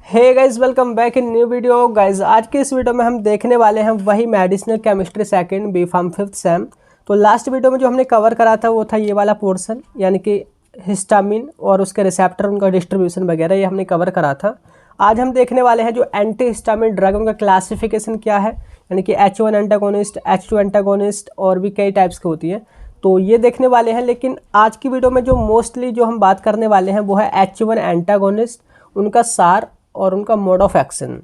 Hey guys, welcome back in new video. Guys आज के इस वीडियो में हम देखने वाले हैं वही medicinal chemistry second B pharm 5th sem. तो लास्ट वीडियो में जो हमने कवर करा था वो था ये वाला पोर्शन, यानी कि हिस्टामिन और उसके रिसेप्टर, उनका डिस्ट्रीब्यूशन वगैरह, ये हमने कवर करा था। आज हम देखने वाले हैं जो एंटी हिस्टामिन ड्रग, उनका क्लासिफिकेशन क्या है, यानी कि H1 एंटागोनिस्ट, H2 एंटागोनिस्ट और भी कई टाइप्स की होती है, तो ये देखने वाले हैं। लेकिन आज की वीडियो में जो मोस्टली जो हम बात करने वाले हैं वो है H1 एंटागोनिस्ट, उनका सार और उनका मोड ऑफ एक्शन।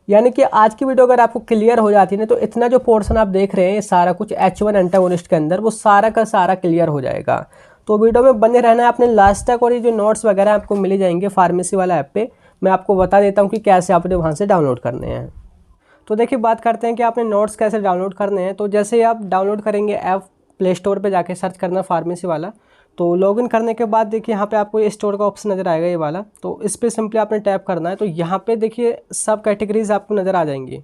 यानी कि आज की वीडियो अगर आपको क्लियर हो जाती है ना, तो इतना जो पोर्शन आप देख रहे हैं ये सारा कुछ H1 एंटागोनिस्ट के अंदर, वो सारा का सारा क्लियर हो जाएगा। तो वीडियो में बने रहना है आपने लास्ट तक, और ये जो नोट्स वगैरह आपको मिल जाएंगे फार्मेसी वाला ऐप पे, मैं आपको बता देता हूँ कि कैसे आपने वहाँ से डाउनलोड करने हैं। तो देखिए बात करते हैं कि आपने नोट्स कैसे डाउनलोड करने हैं। तो जैसे ही आप डाउनलोड करेंगे ऐप, प्ले स्टोर पर जाके सर्च करना फार्मेसी वाला, तो लॉगिन करने के बाद देखिए यहाँ पे आपको ये स्टोर का ऑप्शन नज़र आएगा, ये वाला। तो इस पर सिंपली आपने टैप करना है। तो यहाँ पे देखिए सब कैटेगरीज आपको नज़र आ जाएंगी,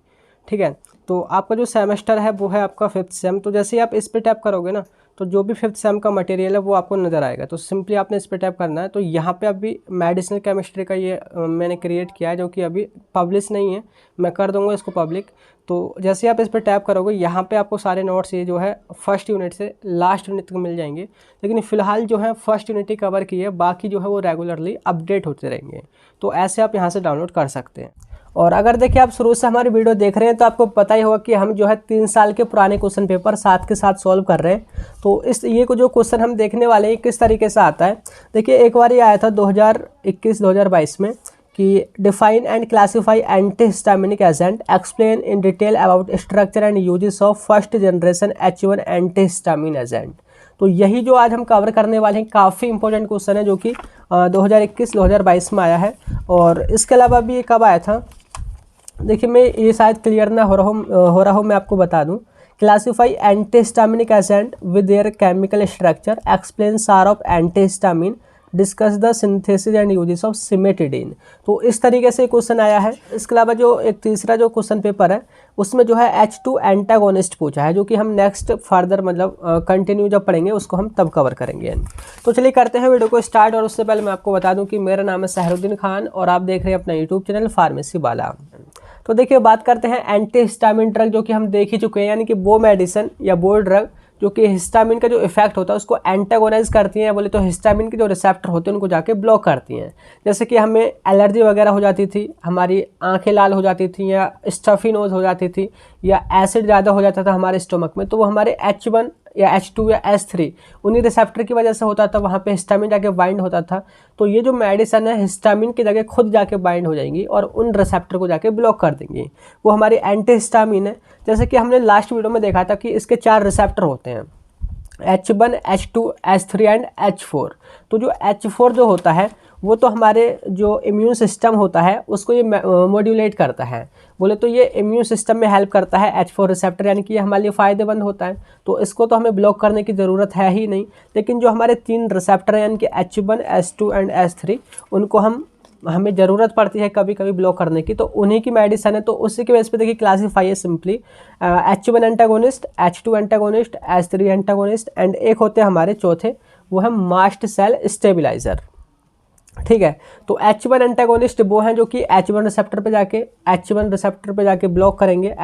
ठीक है। तो आपका जो सेमेस्टर है वो है आपका 5th सेम। तो जैसे ही आप इस पर टैप करोगे ना, तो जो भी 5th सेम का मटेरियल है वो आपको नज़र आएगा। तो सिंपली आपने इस पर टैप करना है। तो यहाँ पे अभी मेडिसिनल केमिस्ट्री का ये मैंने क्रिएट किया है, जो कि अभी पब्लिश नहीं है, मैं कर दूँगा इसको पब्लिक। तो जैसे आप इस पर टैप करोगे, यहाँ पे आपको सारे नोट्स ये जो है फर्स्ट यूनिट से लास्ट यूनिट तक मिल जाएंगे। लेकिन फ़िलहाल जो है फर्स्ट यूनिट ही कवर की है, बाकी जो है वो रेगुलरली अपडेट होते रहेंगे। तो ऐसे आप यहाँ से डाउनलोड कर सकते हैं। और अगर देखिए आप शुरू से हमारी वीडियो देख रहे हैं तो आपको पता ही होगा कि हम जो है 3 साल के पुराने क्वेश्चन पेपर साथ के साथ सॉल्व कर रहे हैं। तो ये को जो क्वेश्चन हम देखने वाले हैं किस तरीके से आता है, देखिए एक बार ये आया था 2021-2022 में कि define and classify antihistaminic agent, explain in detail about structure and uses of first generation H1 antihistamine agent. तो यही जो आज हम कवर करने वाले हैं, काफ़ी इंपॉर्टेंट क्वेश्चन है, जो कि 2021-2022 में आया है। और इसके अलावा भी ये कब आया था, देखिए मैं ये शायद क्लियर ना हो रहा हूँ, मैं आपको बता दूँ। Classify antihistaminic agent with their chemical structure, explain SAR of antihistamine, discuss the synthesis and uses of cimetidine. तो इस तरीके से क्वेश्चन आया है। इसके अलावा जो एक तीसरा जो क्वेश्चन पेपर है उसमें जो है H2 एंटागोनिस्ट पूछा है, जो कि हम नेक्स्ट फर्दर मतलब कंटिन्यू जब पढ़ेंगे उसको हम तब कवर करेंगे। तो चलिए करते हैं वीडियो को स्टार्ट। और उससे पहले मैं आपको बता दूं कि मेरा नाम है सहरुद्दीन खान और आप देख रहे हैं अपना यूट्यूब चैनल फार्मेसी वाला। तो देखिए बात करते हैं एंटीहिस्टामिन ड्रग, जो कि हम देख ही चुके हैं, यानी कि वो मेडिसिन या वो ड्रग जो कि हिस्टामिन का जो इफेक्ट होता है उसको एंटागोनाइज करती हैं, बोले तो हिस्टामिन के जो रिसेप्टर होते हैं उनको जाके ब्लॉक करती हैं। जैसे कि हमें एलर्जी वगैरह हो जाती थी, हमारी आंखें लाल हो जाती थी, या स्टफी नोज हो जाती थी, या एसिड ज़्यादा हो जाता था हमारे स्टोमक में, तो वो हमारे H1 या H2 या H3 उन्हीं रिसेप्टर की वजह से होता था, वहाँ पे हिस्टामिन जाके बाइंड होता था। तो ये जो मेडिसिन है हिस्टामिन की जगह खुद जाके बाइंड हो जाएंगी और उन रिसेप्टर को जाके ब्लॉक कर देंगी, वो हमारी एंटीहिस्टामिन है। जैसे कि हमने लास्ट वीडियो में देखा था कि इसके 4 रिसेप्टर होते हैं, H1, H2, H3 and H4। तो जो H4 जो होता है वो तो हमारे जो इम्यून सिस्टम होता है उसको ये मॉड्यूलेट करता है, बोले तो ये इम्यून सिस्टम में हेल्प करता है H4 रिसेप्टर, यानी कि ये हमारे लिए फ़ायदेमंद होता है। तो इसको तो हमें ब्लॉक करने की ज़रूरत है ही नहीं। लेकिन जो हमारे 3 रिसेप्टर हैं, यानी कि H1, H2 एंड H3, उनको हमें ज़रूरत पड़ती है कभी कभी ब्लॉक करने की, तो उन्हीं की मेडिसिन है। तो उसी के बेस पे देखिए क्लासीफाई है simply H1 antagonist, H2 antagonist, H3 antagonist and एक होते हैं हमारे चौथे, वो है मास्ट सेल स्टेबिलाईजर, ठीक है। तो H1 एंटागोनिस्ट वो हैं जो कि H1 रिसेप्टर पे जाके ब्लॉक करेंगे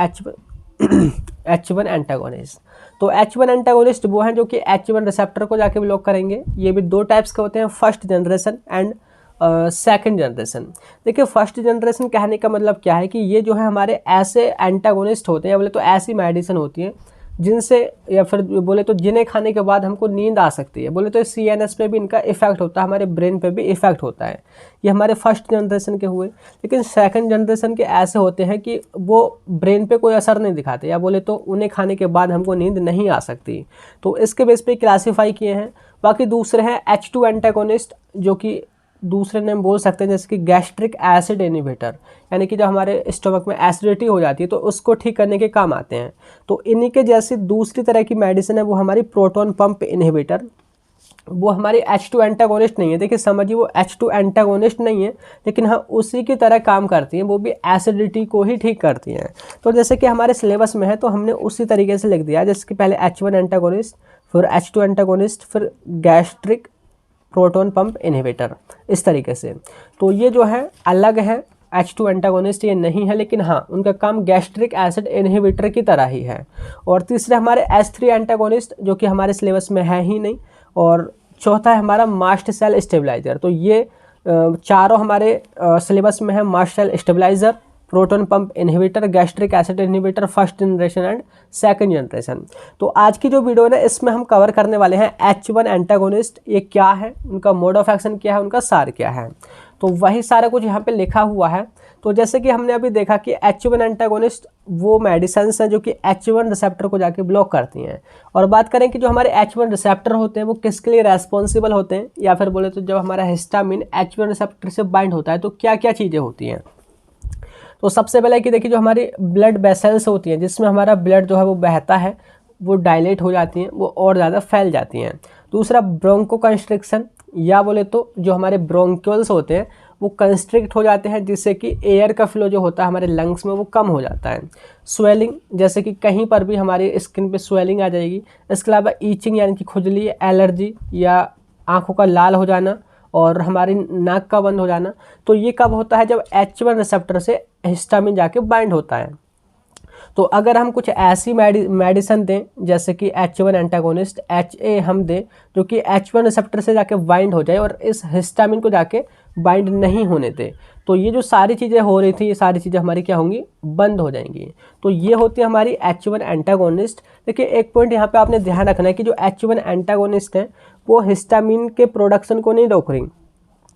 H1 एंटागोनिस्ट। तो H1 एंटागोनिस्ट वो हैं जो कि H1 रिसेप्टर को जाके ब्लॉक करेंगे। ये भी 2 टाइप्स के होते हैं, first generation and second generation. देखिए फर्स्ट जनरेशन कहने का मतलब क्या है कि ये जो है हमारे ऐसे एंटागोनिस्ट होते हैं, बोले तो ऐसी मेडिसिन होती है जिनसे, या फिर बोले तो जिन्हें खाने के बाद हमको नींद आ सकती है, बोले तो CNS पे भी इनका इफेक्ट होता है, हमारे ब्रेन पे भी इफेक्ट होता है। ये हमारे फर्स्ट जनरेशन के हुए। लेकिन सेकंड जनरेशन के ऐसे होते हैं कि वो ब्रेन पे कोई असर नहीं दिखाते, या बोले तो उन्हें खाने के बाद हमको नींद नहीं आ सकती। तो इसके बेस पे क्लासीफाई किए हैं। बाकी दूसरे हैं H2 एंटागोनिस्ट, जो कि दूसरे नेम बोल सकते हैं जैसे कि गैस्ट्रिक एसिड इनहिबिटर, यानी कि जब हमारे स्टमक में एसिडिटी हो जाती है तो उसको ठीक करने के काम आते हैं। तो इन्हीं के जैसी दूसरी तरह की मेडिसिन है वो हमारी प्रोटॉन पंप इनहिबिटर, वो हमारी H2 एंटागोनिस्ट नहीं है। देखिए समझिए वो H2 एंटागोनिस्ट नहीं है, लेकिन हाँ उसी की तरह काम करती हैं, वो भी एसिडिटी को ही ठीक करती हैं। तो जैसे कि हमारे सिलेबस में है तो हमने उसी तरीके से लिख दिया, जैसे कि पहले H1 एंटागोनिस्ट, फिर H2 एंटागोनिस्ट, फिर गैस्ट्रिक प्रोटॉन पंप इनहिबिटर, इस तरीके से। तो ये जो है अलग है, H2 एंटागोनिस्ट ये नहीं है, लेकिन हाँ उनका काम गैस्ट्रिक एसिड इनहिबिटर की तरह ही है। और तीसरे हमारे H3 एंटागोनिस्ट जो कि हमारे सिलेबस में है ही नहीं। और चौथा है हमारा मास्ट सेल स्टेबलाइजर। तो ये चारों हमारे सिलेबस में है, mast cell stabiliser, proton pump inhibitor, gastric acid inhibitor, first generation and second generation. तो आज की जो वीडियो है ना, इसमें हम कवर करने वाले हैं H1 एंटागोनिस्ट, ये क्या है, उनका मोड ऑफ एक्शन क्या है, उनका सार क्या है। तो वही सारा कुछ यहाँ पे लिखा हुआ है। तो जैसे कि हमने अभी देखा कि H1 एंटागोनिस्ट वो मेडिसिन्स हैं जो कि H1 रिसेप्टर को जाके ब्लॉक करती हैं। और बात करें कि जो हमारे H1 रिसेप्टर होते हैं वो किसके लिए रेस्पॉन्सिबल होते हैं, या फिर बोले तो जब हमारा हिस्टामिन H1 रिसेप्टर से बाइंड होता है तो क्या क्या चीज़ें होती हैं। तो सबसे पहले कि देखिए जो हमारी ब्लड वेसल्स होती हैं जिसमें हमारा ब्लड जो है वो बहता है, वो डायलेट हो जाती हैं, वो और ज़्यादा फैल जाती हैं। दूसरा ब्रोंको कंस्ट्रिक्शन, या बोले तो जो हमारे ब्रोंक्यूल्स होते हैं वो कंस्ट्रिक्ट हो जाते हैं, जिससे कि एयर का फ्लो जो होता है हमारे लंग्स में वो कम हो जाता है। स्वेलिंग, जैसे कि कहीं पर भी हमारी स्किन पे स्वेलिंग आ जाएगी। इसके अलावा ईचिंग यानी कि खुजली, एलर्जी या आँखों का लाल हो जाना और हमारी नाक का बंद हो जाना। तो ये कब होता है, जब H1 रिसेप्टर से हिस्टामिन जाके बाइंड होता है। तो अगर हम कुछ ऐसी मेडिसिन दें जैसे कि H1 एंटागोनिस्ट HA हम दें जो कि H1 रिसेप्टर से जाके बाइंड हो जाए और इस हिस्टामिन को जाके बाइंड नहीं होने दे, तो ये जो सारी चीज़ें हो रही थी ये सारी चीज़ें हमारी क्या होंगी, बंद हो जाएंगी। तो ये होती है हमारी H1 एंटागोनिस्ट। देखिए एक पॉइंट यहाँ पे आपने ध्यान रखना है कि जो H1 एंटागोनिस्ट है वो हिस्टामिन के प्रोडक्शन को नहीं रोक रही,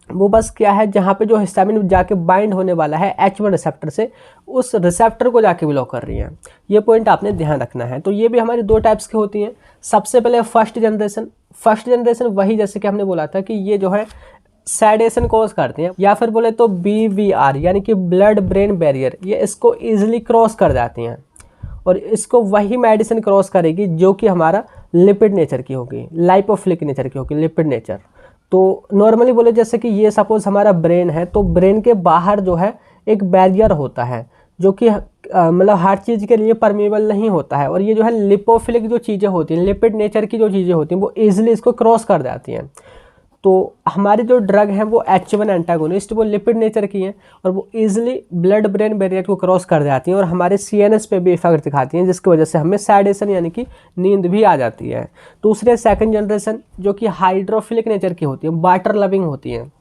वो बस क्या है जहाँ पे जो हिस्टामिन जाके बाइंड होने वाला है H1 रिसेप्टर से, उस रिसेप्टर को जाके ब्लॉक कर रही हैं। ये पॉइंट आपने ध्यान रखना है। तो ये भी हमारी दो टाइप्स की होती हैं। सबसे पहले फर्स्ट जनरेशन वही जैसे कि हमने बोला था कि ये जो है सैडेशन कॉज करते हैं, या फिर बोले तो BBR यानी कि ब्लड ब्रेन बैरियर, ये इसको ईजिली क्रॉस कर जाती हैं और इसको वही मेडिसिन क्रॉस करेगी जो कि हमारा लिपिड नेचर की होगी, लाइपोफिलिक नेचर की होगी, लिपिड नेचर। तो नॉर्मली बोले जैसे कि ये सपोज हमारा ब्रेन है, तो ब्रेन के बाहर जो है एक बैरियर होता है जो कि मतलब हर चीज़ के लिए परमेबल नहीं होता है, और ये जो है लिपोफिलिक जो चीज़ें होती हैं, लिपिड नेचर की जो चीज़ें होती हैं वो ईजिली इसको क्रॉस कर जाती हैं। तो हमारी जो ड्रग है वो H1 एंटागोनिस्ट वो लिपिड नेचर की हैं और वो ईजिली ब्लड ब्रेन बैरियर को क्रॉस कर जाती हैं और हमारे CNS पे भी इफेक्ट दिखाती हैं, जिसकी वजह से हमें सैडेशन यानी कि नींद भी आ जाती है। दूसरे सेकंड जनरेशन जो कि हाइड्रोफिलिक नेचर की होती है, वाटर लविंग होती हैं,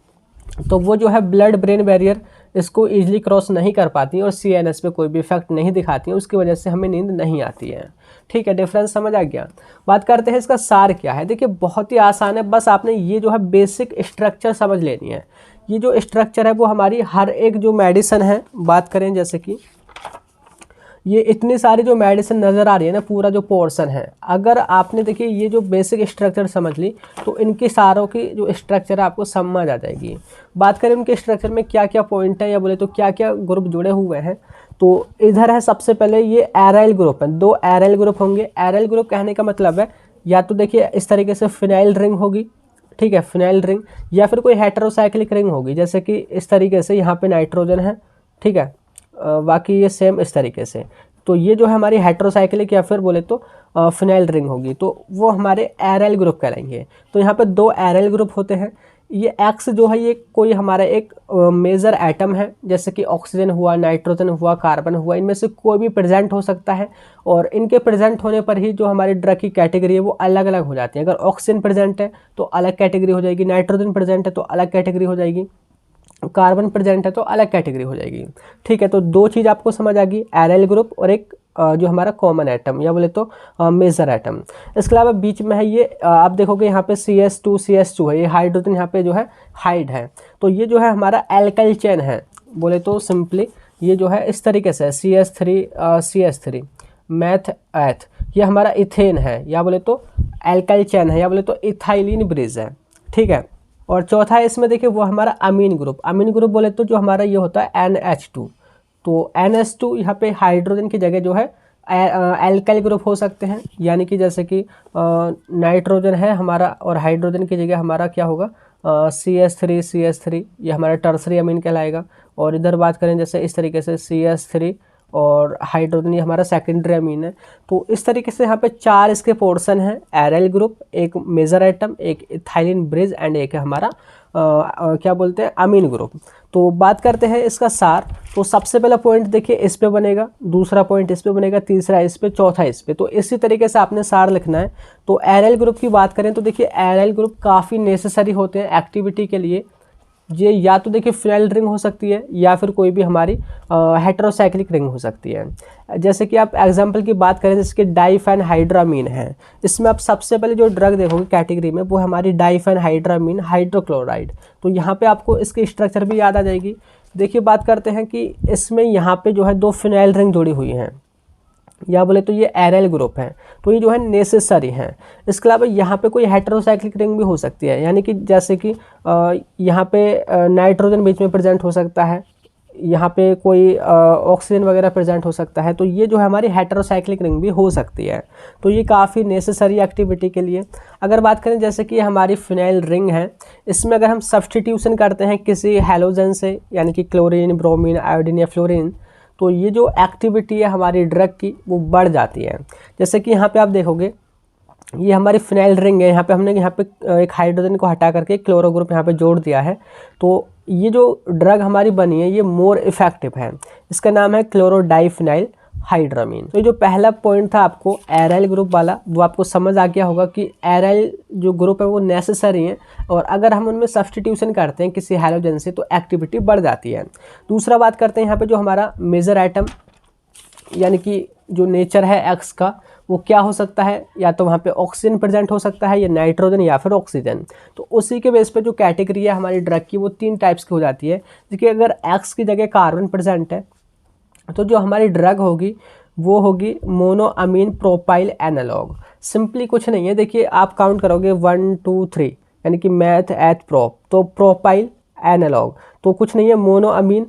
तो वो जो है ब्लड ब्रेन बैरियर इसको ईजिली क्रॉस नहीं कर पाती हैं और CNS पे कोई भी इफेक्ट नहीं दिखाती हैं, उसकी वजह से हमें नींद नहीं आती है। ठीक है, डिफरेंस समझ आ गया। बात करते हैं इसका सार क्या है। देखिए बहुत ही आसान है, बस आपने ये जो है बेसिक स्ट्रक्चर समझ लेनी है। ये जो स्ट्रक्चर है वो हमारी हर एक जो मेडिसिन है, बात करें जैसे कि ये इतनी सारी जो मेडिसिन नज़र आ रही है ना, पूरा जो पोर्शन है, अगर आपने देखिए ये जो बेसिक स्ट्रक्चर समझ ली तो इनकी सारों की जो स्ट्रक्चर है आपको समझ आ जाएगी। बात करें उनके स्ट्रक्चर में क्या क्या पॉइंट है, या बोले तो क्या क्या ग्रुप जुड़े हुए हैं, तो इधर है सबसे पहले ये एराइल ग्रुप है, 2 एराइल ग्रुप होंगे। एराइल ग्रुप कहने का मतलब है या तो देखिए इस तरीके से फिनाइल रिंग होगी, ठीक है, फिनाइल रिंग, या फिर कोई हेटेरोसाइक्लिक रिंग होगी, जैसे कि इस तरीके से यहाँ पे नाइट्रोजन है, ठीक है, बाकी ये सेम इस तरीके से। तो ये जो है हमारी हेटेरोसाइक्लिक या फिर बोले तो फिनाइल रिंग होगी, तो वो हमारे एराइल ग्रुप कहलाएंगे। तो यहाँ पे 2 एराइल ग्रुप होते हैं। ये X जो है ये कोई हमारा एक मेजर एटम है, जैसे कि ऑक्सीजन हुआ, नाइट्रोजन हुआ, कार्बन हुआ, इनमें से कोई भी प्रेजेंट हो सकता है और इनके प्रेजेंट होने पर ही जो हमारी ड्रग की कैटेगरी है वो अलग अलग हो जाती है। अगर ऑक्सीजन प्रेजेंट है तो अलग कैटेगरी हो जाएगी, नाइट्रोजन प्रेजेंट है तो अलग कैटेगरी हो जाएगी, कार्बन प्रेजेंट है तो अलग कैटेगरी हो जाएगी। ठीक है, तो 2 चीज़ आपको समझ आ गई, एराइल ग्रुप और एक जो हमारा कॉमन एटम या बोले तो मेजर एटम। इसके अलावा बीच में है ये आप देखोगे यहाँ पे CS2 है, ये हाइड्रोजन यहाँ पे जो है हाइड है, तो ये जो है हमारा एल्काइल चेन है, बोले तो सिंपली ये जो है इस तरीके से CS3 मैथ एथ, ये हमारा इथेन है या बोले तो एल्काइल चेन है या बोले तो इथाइलिन ब्रिज है। ठीक है, और चौथा है इसमें देखिए वो हमारा अमीन ग्रुप बोले तो जो हमारा ये होता है NH2, तो NH2 यहाँ पे हाइड्रोजन की जगह जो है एल्काइल ग्रुप हो सकते हैं, यानी कि जैसे कि नाइट्रोजन है हमारा और हाइड्रोजन की जगह हमारा क्या होगा CS3 ये हमारा टर्सरी अमीन कहलाएगा। और इधर बात करें जैसे इस तरीके से CS3 और हाइड्रोजन ये हमारा सेकेंडरी अमीन है। तो इस तरीके से यहाँ पे 4 इसके पोर्शन हैं, एराइल ग्रुप, एक मेजर एटम, एक इथाइलिन ब्रिज एंड एक है हमारा क्या बोलते हैं अमीन ग्रुप। तो बात करते हैं इसका सार। तो सबसे पहला पॉइंट देखिए इस पे बनेगा, दूसरा पॉइंट इस पे बनेगा, तीसरा इस पे, चौथा इस पे। तो इसी तरीके से आपने सार लिखना है। तो एराइल ग्रुप की बात करें तो देखिए एराइल ग्रुप काफ़ी नेसेसरी होते हैं एक्टिविटी के लिए। ये या तो देखिए फिनाइल रिंग हो सकती है या फिर कोई भी हमारी हेटेरोसाइक्लिक रिंग हो सकती है। जैसे कि आप एग्जांपल की बात करें जैसे कि डाइफेनहाइड्रामीन है, इसमें आप सबसे पहले जो ड्रग देखोगे कैटेगरी में वो हमारी डाइफेनहाइड्रामीन हाइड्रोक्लोराइड। तो यहाँ पे आपको इसकी स्ट्रक्चर भी याद आ जाएगी। देखिए बात करते हैं कि इसमें यहाँ पे जो है 2 फिनाइल रिंग जुड़ी हुई हैं, या बोले तो ये एराइल ग्रुप है, तो ये जो है नेसेसरी है। इसके अलावा यहाँ पे कोई हेटेरोसाइक्लिक रिंग भी हो सकती है, यानी कि जैसे कि यहाँ पे नाइट्रोजन बीच में प्रेजेंट हो सकता है, यहाँ पे कोई ऑक्सीजन वगैरह प्रेजेंट हो सकता है, तो ये जो है हमारी हेटेरोसाइक्लिक रिंग भी हो सकती है। तो ये काफ़ी नेसेसरी एक्टिविटी के लिए। अगर बात करें जैसे कि हमारी फिनाइल रिंग है, इसमें अगर हम सब्सटीट्यूशन करते हैं किसी हैलोजन से, यानी कि क्लोरीन, ब्रोमीन, आयोडीन या फ्लोरीन, तो ये जो एक्टिविटी है हमारी ड्रग की वो बढ़ जाती है। जैसे कि यहाँ पे आप देखोगे ये हमारी फिनाइल रिंग है, यहाँ पे हमने यहाँ पे एक हाइड्रोजन को हटा करके क्लोरो ग्रुप यहाँ पे जोड़ दिया है। तो ये जो ड्रग हमारी बनी है ये मोर इफेक्टिव है, इसका नाम है क्लोरोडाइफिनाइल हाइड्रामीन। तो जो पहला पॉइंट था आपको एराइल ग्रुप वाला, वो आपको समझ आ गया होगा कि एराइल जो ग्रुप है वो नेसेसरी है, और अगर हम उनमें सब्सटीट्यूशन करते हैं किसी हैलोजन से तो एक्टिविटी बढ़ जाती है। दूसरा बात करते हैं यहाँ पे जो हमारा मेजर एटम, यानी कि जो नेचर है एक्स का, वो क्या हो सकता है, या तो वहाँ पे ऑक्सीजन प्रेजेंट हो सकता है, या नाइट्रोजन या फिर ऑक्सीजन। तो उसी के बेस पे जो कैटेगरी है हमारी ड्रग की वो 3 टाइप्स की हो जाती है। देखिए अगर एक्स की जगह कार्बन प्रेजेंट है तो जो हमारी ड्रग होगी वो होगी मोनोअमीन प्रोपाइल एनालॉग। सिंपली कुछ नहीं है, देखिए आप काउंट करोगे 1 2 3, यानी कि मैथ एथ प्रोप, तो प्रोपाइल एनालॉग, तो कुछ नहीं है मोनोअमीन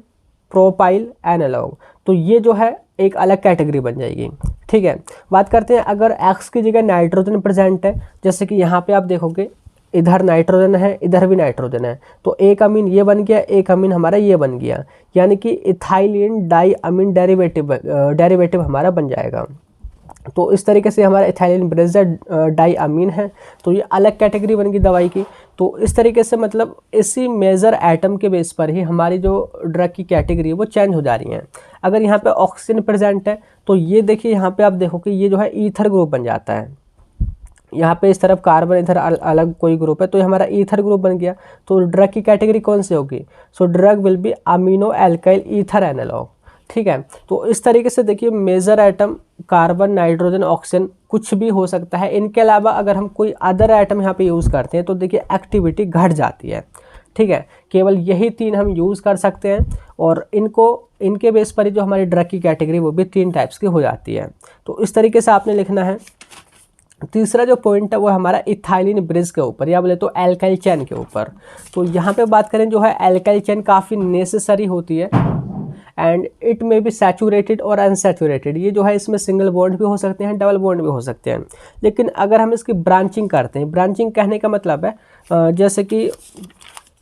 प्रोपाइल एनालॉग। तो ये जो है एक अलग कैटेगरी बन जाएगी। ठीक है, बात करते हैं अगर एक्स की जगह नाइट्रोजन प्रेजेंट है, जैसे कि यहाँ पे आप देखोगे इधर नाइट्रोजन है, इधर भी नाइट्रोजन है, तो एक अमीन ये बन गया, एक अमीन हमारा ये बन गया, यानी कि इथाइलिन डाई अमीन डेरिवेटिव हमारा बन जाएगा। तो इस तरीके से हमारा इथाइलिन ब्रिज डाई अमीन है, तो ये अलग कैटेगरी बन गई दवाई की। तो इस तरीके से मतलब इसी मेजर एटम के बेस पर ही हमारी जो ड्रग की कैटेगरी है वो चेंज हो जा रही है। अगर यहाँ पे ऑक्सीजन प्रेजेंट है तो ये देखिए यहाँ पे आप देखोगे ये जो है ईथर ग्रुप बन जाता है, यहाँ पे इस तरफ कार्बन, इधर अलग कोई ग्रुप है, तो ये हमारा ईथर ग्रुप बन गया। तो ड्रग की कैटेगरी कौन सी होगी, so drug will be amino alkyl ether analogue. ठीक है, तो इस तरीके से देखिए major atom carbon, nitrogen, oxygen कुछ भी हो सकता है। इनके अलावा अगर हम कोई अदर एटम यहाँ पे यूज़ करते हैं तो देखिए एक्टिविटी घट जाती है। ठीक है, केवल यही 3 हम यूज़ कर सकते हैं, और इनके बेस पर ही जो हमारी ड्रग की कैटेगरी वो भी 3 टाइप्स की हो जाती है। तो इस तरीके से आपने लिखना है। तीसरा जो पॉइंट है वो हमारा इथाइलिन ब्रिज के ऊपर, या बोले तो एल्काइल चेन के ऊपर। तो यहाँ पे बात करें जो है एल्काइल चेन काफ़ी नेसेसरी होती है, एंड इट में भी सैचुरेटेड और अनसैचुरेटेड। ये जो है इसमें सिंगल बॉन्ड भी हो सकते हैं, डबल बॉन्ड भी हो सकते हैं। लेकिन अगर हम इसकी ब्रांचिंग करते हैं, ब्रांचिंग कहने का मतलब है जैसे कि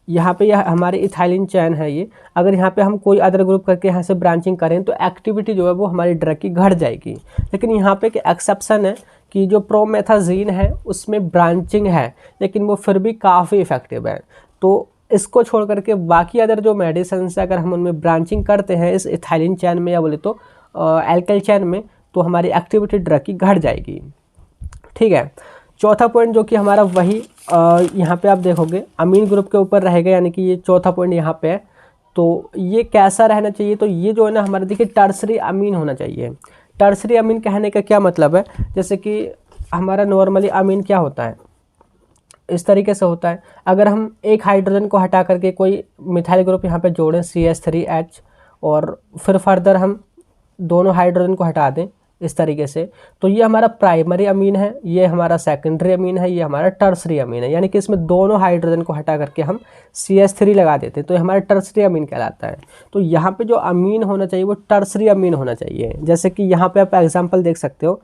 यहाँ पे यह हमारी इथाइलिन चैन है, ये अगर यहाँ पे हम कोई अदर ग्रुप करके यहाँ से ब्रांचिंग करें तो एक्टिविटी जो है वो हमारी ड्रग की घट जाएगी। लेकिन यहाँ पे एक एक्सेप्शन है कि जो प्रोमेथाजीन है उसमें ब्रांचिंग है, लेकिन वो फिर भी काफ़ी इफेक्टिव है। तो इसको छोड़ करके बाकी अदर जो मेडिसिन है अगर हम उनमें ब्रांचिंग करते हैं इस इथाइलिन चैन में, या बोले तो एल्काइल चैन में, तो हमारी एक्टिविटी ड्रग की घट जाएगी। ठीक है, चौथा पॉइंट जो कि हमारा वही यहाँ पे आप देखोगे अमीन ग्रुप के ऊपर रहेगा, यानी कि ये चौथा पॉइंट यहाँ पे है। तो ये कैसा रहना चाहिए, तो ये जो है ना हमारा देखिए टर्सरी अमीन होना चाहिए। टर्सरी अमीन कहने का क्या मतलब है, जैसे कि हमारा नॉर्मली अमीन क्या होता है, इस तरीके से होता है। अगर हम एक हाइड्रोजन को हटा करके कोई मिथाइल ग्रुप यहाँ पे जोड़ें CH3H, और फिर फर्दर हम दोनों हाइड्रोजन को हटा दें इस तरीके से, तो ये हमारा प्राइमरी अमीन है, ये हमारा सेकेंडरी अमीन है, ये हमारा टर्सरी अमीन है। यानी कि इसमें दोनों हाइड्रोजन को हटा करके हम CH3 लगा देते हैं तो ये हमारा टर्सरी अमीन कहलाता है। तो यहाँ पे जो अमीन होना चाहिए वो टर्सरी अमीन होना चाहिए। जैसे कि यहाँ पे आप एग्जाम्पल देख सकते हो,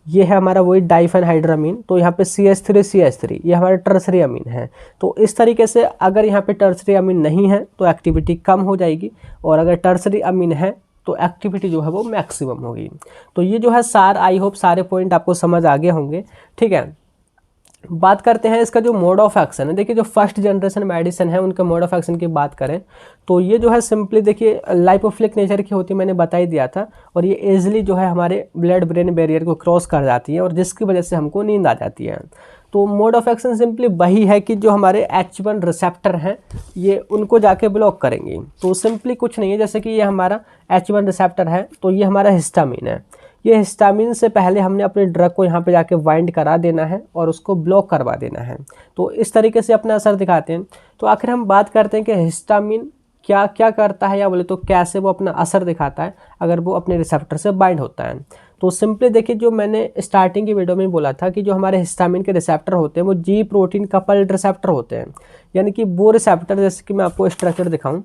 ये है हमारा वही डाइफेनहाइड्रामीन, तो यहाँ पे CH3 ये हमारा टर्सरी अमीन है। तो इस तरीके से अगर यहाँ पे टर्सरी अमीन नहीं है तो एक्टिविटी कम हो जाएगी, और अगर टर्सरी अमीन है तो एक्टिविटी जो है वो मैक्सिमम होगी। तो ये जो है आई होप सारे पॉइंट आपको समझ आ गए होंगे। ठीक है, बात करते हैं इसका जो मोड ऑफ एक्शन है। देखिए जो फर्स्ट जनरेशन मेडिसिन है उनका मोड ऑफ एक्शन की बात करें तो ये जो है सिंपली देखिए लाइपोफिलिक नेचर की होती है, मैंने बता ही दिया था, और ये ईजिली जो है हमारे ब्लड ब्रेन बैरियर को क्रॉस कर जाती है और जिसकी वजह से हमको नींद आ जाती है। तो मोड ऑफ एक्शन सिंपली वही है कि जो हमारे H1 रिसेप्टर हैं ये उनको जाके ब्लॉक करेंगी। तो सिंपली कुछ नहीं है, जैसे कि ये हमारा H1 रिसेप्टर है तो ये हमारा हिस्टामिन है, ये हिस्टामिन से पहले हमने अपने ड्रग को यहाँ पे जाके वाइंड करा देना है और उसको ब्लॉक करवा देना है। तो इस तरीके से अपना असर दिखाते हैं। तो आखिर हम बात करते हैं कि हिस्टामिन क्या क्या करता है, या बोले तो कैसे वो अपना असर दिखाता है अगर वो अपने रिसेप्टर से बाइंड होता है। तो सिंपली देखिए जो मैंने स्टार्टिंग की वीडियो में बोला था कि जो हमारे हिस्टामिन के रिसेप्टर होते हैं वो जी प्रोटीन कपल्ड रिसेप्टर होते हैं, यानी कि वो रिसेप्टर, जैसे कि मैं आपको स्ट्रक्चर दिखाऊं,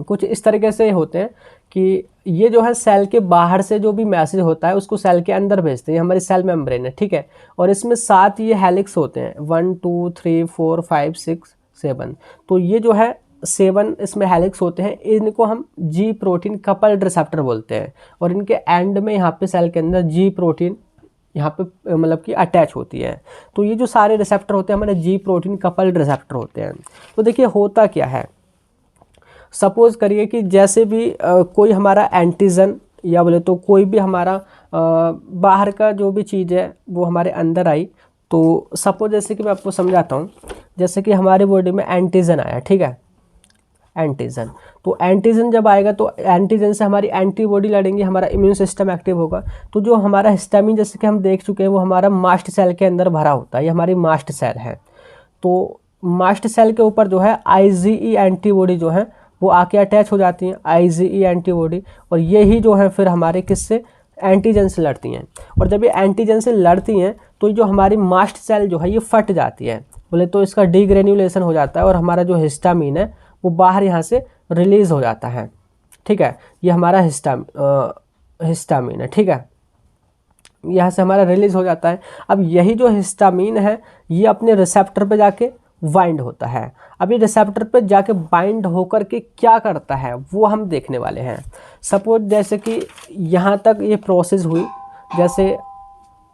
कुछ इस तरीके से होते हैं कि ये जो है सेल के बाहर से जो भी मैसेज होता है उसको सेल के अंदर भेजते हैं, हमारी सेल मेम्ब्रेन है। ठीक है, और इसमें 7 ये हेलिक्स होते हैं, 1 2 3 4 5 6 7। तो ये जो है 7 इसमें हेलिक्स होते हैं, इनको हम जी प्रोटीन कपल्ड रिसेप्टर बोलते हैं। और इनके एंड में यहाँ पे सेल के अंदर जी प्रोटीन यहाँ पे मतलब कि अटैच होती है। तो ये जो सारे रिसेप्टर होते हैं हमारे जी प्रोटीन कपल्ड रिसेप्टर होते हैं। तो देखिए होता क्या है, सपोज़ करिए कि जैसे भी कोई हमारा एंटीजन या बोले तो कोई भी हमारा बाहर का जो भी चीज़ है वो हमारे अंदर आई, तो सपोज जैसे कि मैं आपको समझाता हूँ, जैसे कि हमारे बॉडी में एंटीजन आया, ठीक है, एंटीजन। तो एंटीजन जब आएगा तो एंटीजन से हमारी एंटीबॉडी लड़ेंगी, हमारा इम्यून सिस्टम एक्टिव होगा। तो जो हमारा हिस्टामिन जैसे कि हम देख चुके हैं वो हमारा मास्ट सेल के अंदर भरा होता है, ये हमारी मास्ट सेल है। तो मास्ट सेल के ऊपर जो है IgE एंटीबॉडी जो है वो आके अटैच हो जाती हैं, IgE एंटीबॉडी, और यही जो है फिर हमारे किससे, एंटीजन से लड़ती हैं। और जब ये एंटीजन से लड़ती हैं तो जो हमारी मास्ट सेल जो है ये फट जाती है, बोले तो इसका डीग्रेन्युलेशन हो जाता है और हमारा जो हिस्टामिन है वो बाहर यहाँ से रिलीज़ हो जाता है। ठीक है, ये हमारा हिस्टामिन है, ठीक है, यहाँ से हमारा रिलीज़ हो जाता है। अब यही जो हिस्टामिन है ये अपने रिसेप्टर पे जाके बाइंड होता है। अब ये रिसेप्टर पे जाके बाइंड होकर के क्या करता है वो हम देखने वाले हैं। सपोज जैसे कि यहाँ तक ये प्रोसेस हुई, जैसे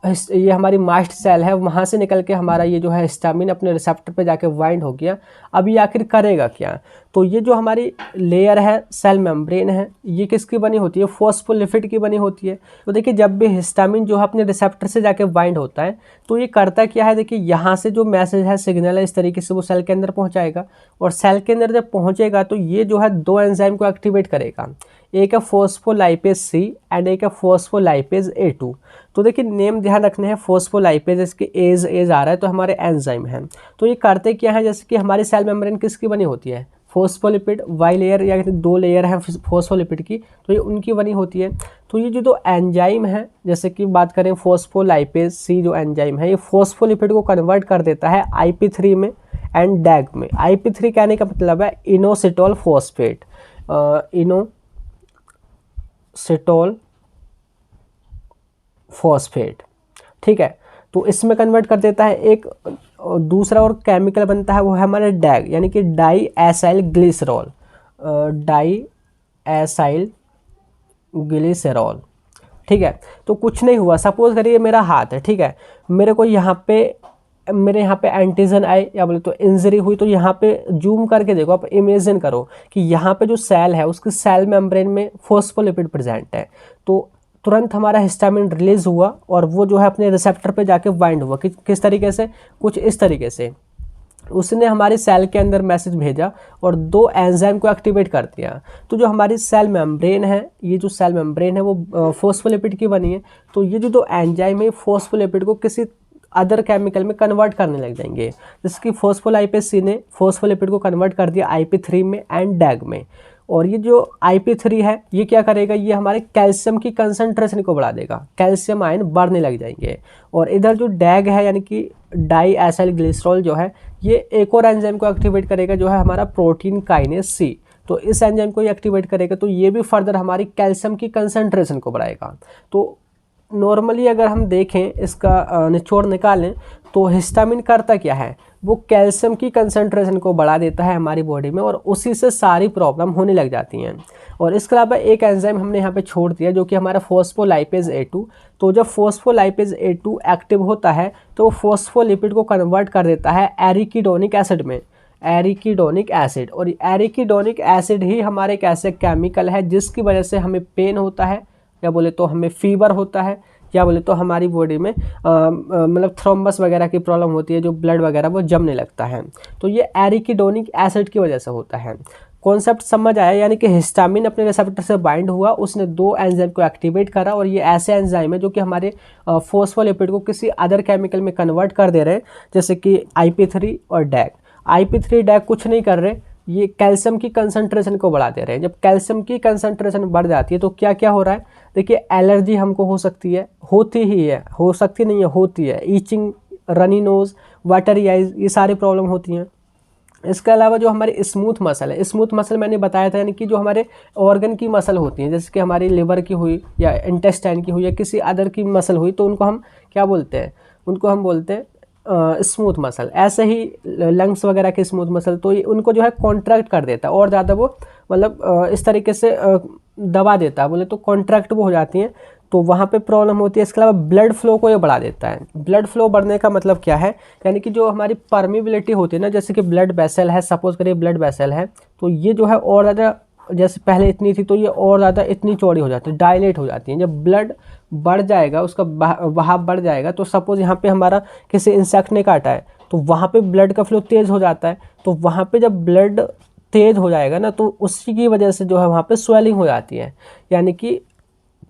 ये हमारी मास्ट सेल है वहाँ से निकल के हमारा ये जो है हिस्टामिन अपने रिसेप्टर पे जाके बाइंड हो गया। अब ये आखिर करेगा क्या, तो ये जो हमारी लेयर है सेल मेम्ब्रेन है ये किसकी बनी होती है, फॉस्फोलिपिड की बनी होती है। तो देखिए जब भी हिस्टामिन जो है अपने रिसेप्टर से जाके बाइंड होता है तो ये करता क्या है, देखिए यहाँ से जो मैसेज है, सिग्नल है, इस तरीके से वो सेल के अंदर पहुँचाएगा। और सेल के अंदर जब पहुँचेगा तो ये जो है 2 एंजाइम को एक्टिवेट करेगा, एक है फॉस्फोलाइपेज C एंड एक है फॉस्फोलाइपेज A2। तो देखिए नेम ध्यान रखने हैं, फॉस्फोलाइपेज इसके एज आ रहा है तो हमारे एंजाइम हैं। तो ये करते क्या है, जैसे कि हमारी सेल मेम्ब्रेन किसकी बनी होती है, फॉस्फोलिपिड, वाई लेयर या 2 लेयर है फॉस्फोलिपिड की, तो ये उनकी बनी होती है। तो ये जो 2 एंजाइम है, जैसे कि बात करें फॉस्फोलाइपेज C जो एंजाइम है ये फॉस्फोलिपिड को कन्वर्ट कर देता है IP3 में एंड डैग में। IP3 कहने का मतलब है इनोसिटोल फॉस्फेट, इनोसिटोल फॉस्फेट, ठीक है। तो इसमें कन्वर्ट कर देता है। एक दूसरा और केमिकल बनता है वो है हमारा डैग, यानी कि di acyl glycerol, di acyl glycerol, ठीक है। तो कुछ नहीं हुआ, सपोज करिए मेरा हाथ है, ठीक है, मेरे को मेरे यहाँ पे एंटीजन आए या बोले तो इंजरी हुई, तो यहाँ पे जूम करके देखो, आप इमेजिन करो कि यहाँ पे जो सेल है उसकी सेल मेम्ब्रेन में फॉस्फोलिपिड प्रेजेंट है। तो तुरंत हमारा हिस्टामिन रिलीज हुआ और वो जो है अपने रिसेप्टर पे जाके बाइंड हुआ। किस तरीके से, कुछ इस तरीके से उसने हमारी सेल के अंदर मैसेज भेजा और 2 एंजाइम को एक्टिवेट कर दिया। तो जो हमारी सेल मेम्ब्रेन है, ये जो सेल मेम्ब्रेन है वो फॉस्फोलिपिड की बनी है। तो ये जो 2 एंजाइम है फॉस्फोलिपिड को किसी अदर केमिकल में कन्वर्ट करने लग जाएंगे, जैसे कि फॉस्फोलाइपेज C ने फॉस्फोलिपिड को कन्वर्ट कर दिया IP3 में एंड डैग में। और ये जो IP3 है ये क्या करेगा, ये हमारे कैल्शियम की कंसंट्रेशन को बढ़ा देगा, कैल्शियम आयन बढ़ने लग जाएंगे। और इधर जो डैग है यानी कि डाई एसाइल ग्लिसरॉल जो है ये एक और एंजाइम को एक्टिवेट करेगा जो है हमारा प्रोटीन काइनेज C। तो इस एंजाइम को ये एक्टिवेट करेगा तो ये भी फर्दर हमारी कैल्शियम की कंसंट्रेशन को बढ़ाएगा। तो नॉर्मली अगर हम देखें इसका निचोड़ निकालें तो हिस्टामिन करता क्या है, वो कैल्शियम की कंसंट्रेशन को बढ़ा देता है हमारी बॉडी में, और उसी से सारी प्रॉब्लम होने लग जाती हैं। और इसके अलावा एक एंजाइम हमने यहाँ पे छोड़ दिया जो कि हमारा फॉस्फोलाइपेज A2। तो जब फॉस्फोलाइपेज A2 एक्टिव होता है तो वो फॉस्फोलिपिड को कन्वर्ट कर देता है एरिकीडोनिक एसिड में, एरिकीडोनिक एसिड। और एरिकीडोनिक एसिड ही हमारे एक ऐसे केमिकल है जिसकी वजह से हमें पेन होता है, या बोले तो हमें फीवर होता है, या बोले तो हमारी बॉडी में मतलब थ्रोम्बस वगैरह की प्रॉब्लम होती है, जो ब्लड वगैरह वो जमने लगता है। तो ये एरिकीडोनिक एसिड की वजह से होता है। कॉन्सेप्ट समझ आया, यानी कि हिस्टामिन अपने रिसेप्टर से बाइंड हुआ, उसने दो एंजाइम को एक्टिवेट करा, और ये ऐसे एंजाइम है जो कि हमारे फॉस्फोलिपिड को किसी अदर केमिकल में कन्वर्ट कर दे रहे हैं, जैसे कि IP3 और डैग। IP3 डैग कुछ नहीं कर रहे, ये कैल्शियम की कंसंट्रेशन को बढ़ा दे रहे हैं। जब कैल्शियम की कंसंट्रेशन बढ़ जाती है तो क्या क्या हो रहा है, देखिए एलर्जी हमको हो सकती है, होती ही है, हो सकती नहीं है, होती है। Itching, runny nose, watery eyes, ये सारी प्रॉब्लम होती हैं। इसके अलावा जो हमारी स्मूथ मसल है, स्मूथ मसल मैंने बताया था, यानी कि जो हमारे ऑर्गन की मसल होती हैं, जैसे कि हमारी लिवर की हुई, या इंटेस्टाइन की हुई, या किसी अदर की मसल हुई, तो उनको हम क्या बोलते हैं, उनको हम बोलते हैं स्मूथ मसल। ऐसे ही लंग्स वगैरह की स्मूथ मसल, तो ये उनको जो है कॉन्ट्रैक्ट कर देता है और ज़्यादा वो मतलब इस तरीके से दबा देता है, बोले तो कॉन्ट्रैक्ट वो हो जाती हैं, तो वहाँ पे प्रॉब्लम होती है। इसके अलावा ब्लड फ्लो को ये बढ़ा देता है। ब्लड फ्लो बढ़ने का मतलब क्या है, यानी कि जो हमारी परमिबिलिटी होती है ना, जैसे कि ब्लड वेसल है, सपोज करिए ब्लड वेसल है, तो ये जो है और ज़्यादा, जैसे पहले इतनी थी तो ये और ज़्यादा इतनी चौड़ी हो जाती है, डायलेट हो जाती है। जब ब्लड बढ़ जाएगा, उसका बहाव बढ़ जाएगा, तो सपोज यहाँ पे हमारा किसी इंसेक्ट ने काटा है तो वहाँ पे ब्लड का फ्लो तेज़ हो जाता है, तो वहाँ पे जब ब्लड तेज़ हो जाएगा ना, तो उसी की वजह से जो है वहाँ पे स्वेलिंग हो जाती है, यानी कि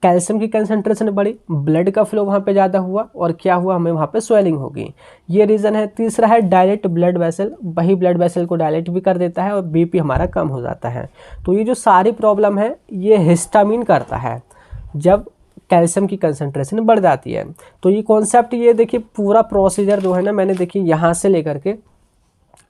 कैल्शियम की कंसंट्रेशन बढ़ी, ब्लड का फ्लो वहाँ पे ज़्यादा हुआ, और क्या हुआ, हमें वहाँ पे स्वेलिंग होगी। ये रीज़न है। तीसरा है डायलेट ब्लड वेसल, वही ब्लड वेसल को डायलेट भी कर देता है, और BP हमारा कम हो जाता है। तो ये जो सारी प्रॉब्लम है ये हिस्टामिन करता है जब कैल्शियम की कंसंट्रेशन बढ़ जाती है। तो ये कॉन्सेप्ट, ये देखिए पूरा प्रोसीजर जो है ना, मैंने देखिए यहाँ से लेकर के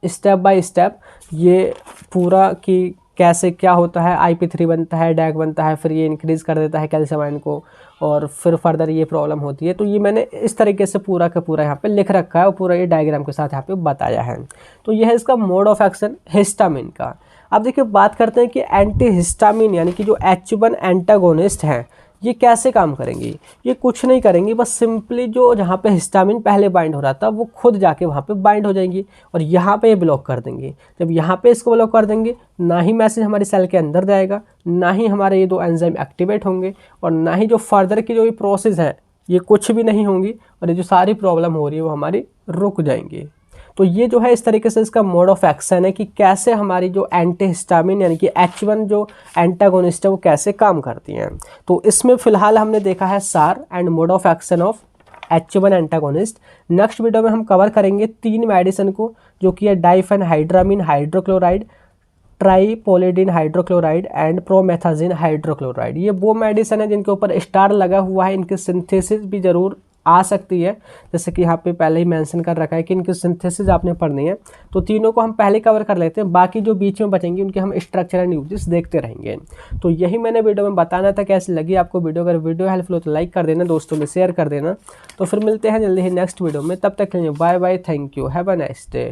स्टेप बाय स्टेप ये पूरा कि कैसे क्या होता है, IP3 बनता है, डैग बनता है, फिर ये इंक्रीज़ कर देता है कैल्शियम आयन को, और फिर फर्दर ये प्रॉब्लम होती है। तो ये मैंने इस तरीके से पूरा का पूरा यहाँ पे लिख रखा है, और पूरा ये डायग्राम के साथ यहाँ पे बताया है। तो यह है इसका मोड ऑफ एक्शन हिस्टामिन का। अब देखिए बात करते हैं कि एंटी हिस्टामिन, यानी कि जो H1 एंटागोनिस्ट हैं, ये कैसे काम करेंगी। ये कुछ नहीं करेंगी, बस सिंपली जो जहाँ पे हिस्टामिन पहले बाइंड हो रहा था वो खुद जाके वहाँ पे बाइंड हो जाएंगी, और यहाँ पे ये ब्लॉक कर देंगे। जब यहाँ पे इसको ब्लॉक कर देंगे, ना ही मैसेज हमारी सेल के अंदर जाएगा, ना ही हमारे ये दो एंजाइम एक्टिवेट होंगे, और ना ही जो फर्दर की जो ये प्रोसेस है ये कुछ भी नहीं होंगी, और ये जो सारी प्रॉब्लम हो रही है वो हमारी रुक जाएंगी। तो ये जो है इस तरीके से इसका मोड ऑफ एक्शन है कि कैसे हमारी जो एंटी हिस्टामिन यानी कि H1 जो एंटागोनिस्ट है वो कैसे काम करती हैं। तो इसमें फिलहाल हमने देखा है सार and mode of action of H1 antagonist. Next video में हम कवर करेंगे 3 मेडिसिन को, जो कि है diphenhydramine hydrochloride, triprolidine hydrochloride and promethazine hydrochloride. ये वो मेडिसिन है जिनके ऊपर स्टार लगा हुआ है, इनकी सिंथेसिस भी जरूर आ सकती है, जैसे कि यहाँ पे पहले ही मेंशन कर रखा है कि इनकी सिंथेसिस आपने पढ़नी है। तो तीनों को हम पहले कवर कर लेते हैं, बाकी जो बीच में बचेंगे उनके हम स्ट्रक्चर एंड यूजेस देखते रहेंगे। तो यही मैंने वीडियो में बताना था। कैसी लगी आपको वीडियो? अगर वीडियो हेल्पफुल हो तो लाइक कर देना, दोस्तों में शेयर कर देना। तो फिर मिलते हैं जल्दी ही नेक्स्ट वीडियो में, तब तक के लिए bye bye, thank you, have a nice day.